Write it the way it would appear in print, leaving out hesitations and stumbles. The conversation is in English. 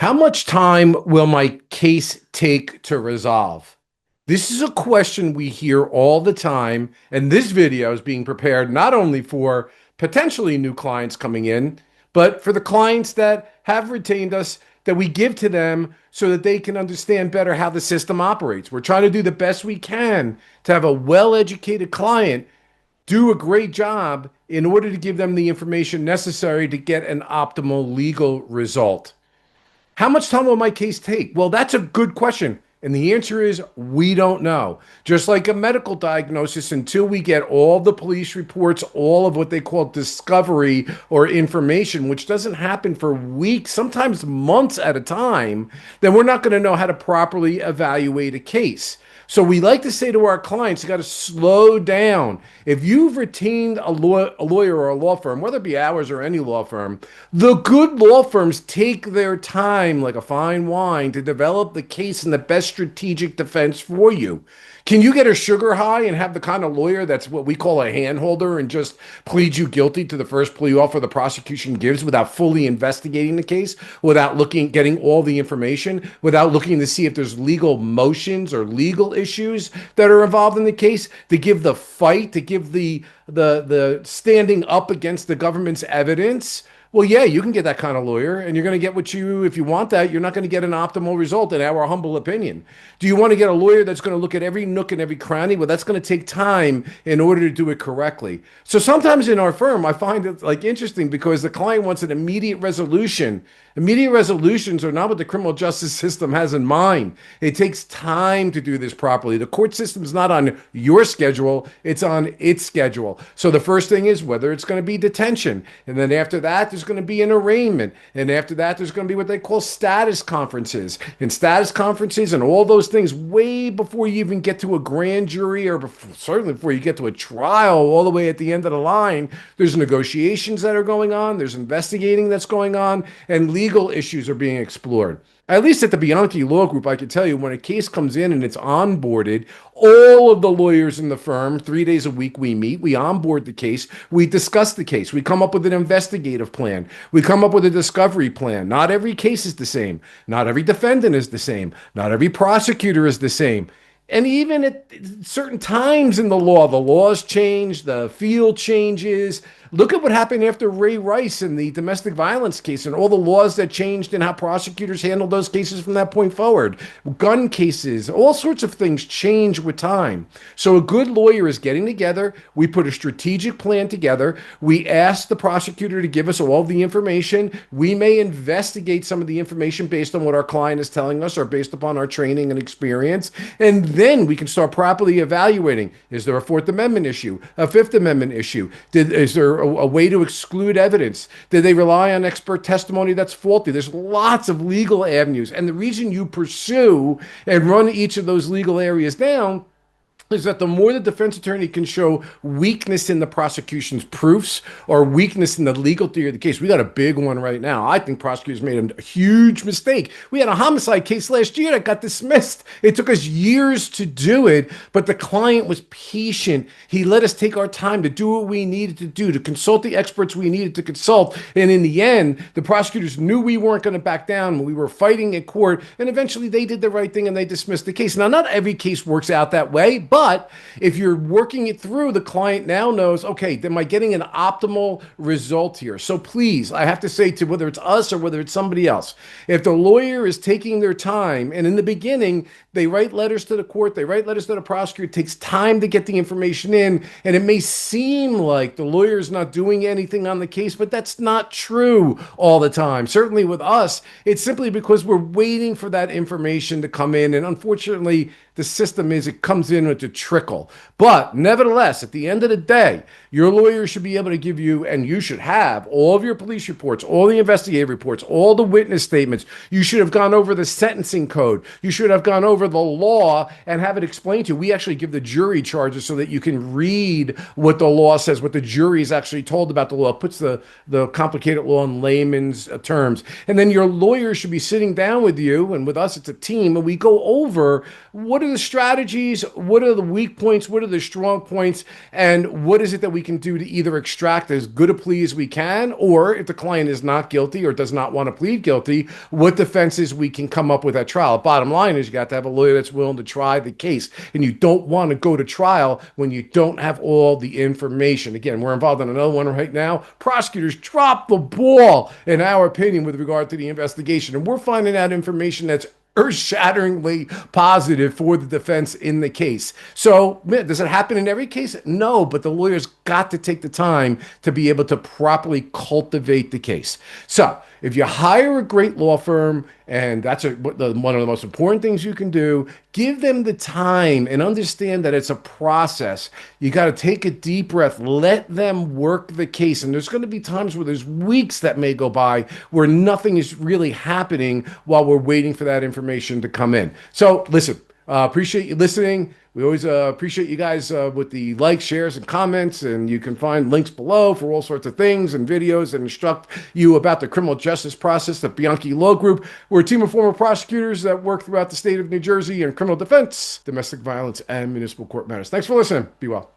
How much time will my case take to resolve? This is a question we hear all the time, and this video is being prepared not only for potentially new clients coming in, but for the clients that have retained us, that we give to them so that they can understand better how the system operates. We're trying to do the best we can to have a well-educated client do a great job in order to give them the information necessary to get an optimal legal result. How much time will my case take? Well, that's a good question. And the answer is we don't know. Just like a medical diagnosis, until we get all the police reports, all of what they call discovery or information, which doesn't happen for weeks, sometimes months at a time, then we're not going to know how to properly evaluate a case. So we like to say to our clients, you got to slow down. If you've retained a lawyer or a law firm, whether it be ours or any law firm, the good law firms take their time like a fine wine to develop the case and the best strategic defense for you. Can you get a sugar high and have the kind of lawyer that's what we call a handholder and just plead you guilty to the first plea offer the prosecution gives without fully investigating the case, without getting all the information, without looking to see if there's legal motions or legal issues that are involved in the case, to give the fight, to give the standing up against the government's evidence? Well, yeah, you can get that kind of lawyer, and you're going to get if you want that, you're not going to get an optimal result, in our humble opinion. Do you want to get a lawyer that's going to look at every nook and every cranny? Well, that's going to take time in order to do it correctly. So sometimes in our firm, I find it interesting because the client wants an immediate resolution. Immediate resolutions are not what the criminal justice system has in mind. It takes time to do this properly. The court system is not on your schedule, it's on its schedule. So the first thing is whether it's going to be detention. And then after that, there's going to be an arraignment. And after that, there's going to be what they call status conferences. And status conferences and all those things way before you even get to a grand jury, or certainly before you get to a trial, all the way at the end of the line, there's negotiations that are going on, there's investigating that's going on, and legal issues are being explored. At least at the Bianchi Law Group, I can tell you when a case comes in and it's onboarded, all of the lawyers in the firm, 3 days a week, we meet, we onboard the case, we discuss the case, we come up with an investigative plan, we come up with a discovery plan. Not every case is the same. Not every defendant is the same. Not every prosecutor is the same. And even at certain times in the laws change, the field changes. Look at what happened after Ray Rice in the domestic violence case and all the laws that changed and how prosecutors handled those cases from that point forward. Gun cases, all sorts of things change with time. So a good lawyer is getting together. We put a strategic plan together. We ask the prosecutor to give us all the information. We may investigate some of the information based on what our client is telling us or based upon our training and experience. And then we can start properly evaluating. Is there a Fourth Amendment issue? A Fifth Amendment issue? Is there a way to exclude evidence? Did they rely on expert testimony that's faulty? There's lots of legal avenues. And the reason you pursue and run each of those legal areas down is that the more the defense attorney can show weakness in the prosecution's proofs or weakness in the legal theory of the case. We got a big one right now. I think prosecutors made a huge mistake. We had a homicide case last year that got dismissed. It took us years to do it, but the client was patient. He let us take our time to do what we needed to do, to consult the experts we needed to consult. And in the end, the prosecutors knew we weren't going to back down. We were fighting at court, and eventually they did the right thing and they dismissed the case. Now, not every case works out that way, but if you're working it through, the client now knows, okay, am I getting an optimal result here? So please, I have to say, to whether it's us or whether it's somebody else, if the lawyer is taking their time, and in the beginning, they write letters to the court, they write letters to the prosecutor, it takes time to get the information in, and it may seem like the lawyer is not doing anything on the case, but that's not true all the time. Certainly with us, it's simply because we're waiting for that information to come in, and unfortunately, the system is it comes in with a trickle. But nevertheless, at the end of the day, your lawyer should be able to give you, and you should have, all of your police reports, all the investigative reports, all the witness statements. You should have gone over the sentencing code. You should have gone over the law and have it explained to you. We actually give the jury charges so that you can read what the law says, what the jury is actually told about the law. It puts the complicated law in layman's terms. And then your lawyer should be sitting down with you, and with us, it's a team, and we go over what are the strategies, what are are the weak points? What are the strong points? And what is it that we can do to either extract as good a plea as we can, or if the client is not guilty or does not want to plead guilty, what defenses we can come up with at trial. Bottom line is you got to have a lawyer that's willing to try the case, and you don't want to go to trial when you don't have all the information. Again, we're involved in another one right now. Prosecutors drop the ball, in our opinion, with regard to the investigation, and we're finding out information that's earth-shatteringly positive for the defense in the case. So, does it happen in every case? No, but the lawyer's got to take the time to be able to properly cultivate the case. So, if you hire a great law firm, and that's one of the most important things you can do, give them the time and understand that it's a process. You got to take a deep breath, let them work the case. And there's going to be times where there's weeks that may go by where nothing is really happening while we're waiting for that information to come in. So listen, appreciate you listening. We always appreciate you guys with the likes, shares, and comments, and you can find links below for all sorts of things and videos that instruct you about the criminal justice process at Bianchi Law Group. We're a team of former prosecutors that work throughout the state of New Jersey in criminal defense, domestic violence, and municipal court matters. Thanks for listening. Be well.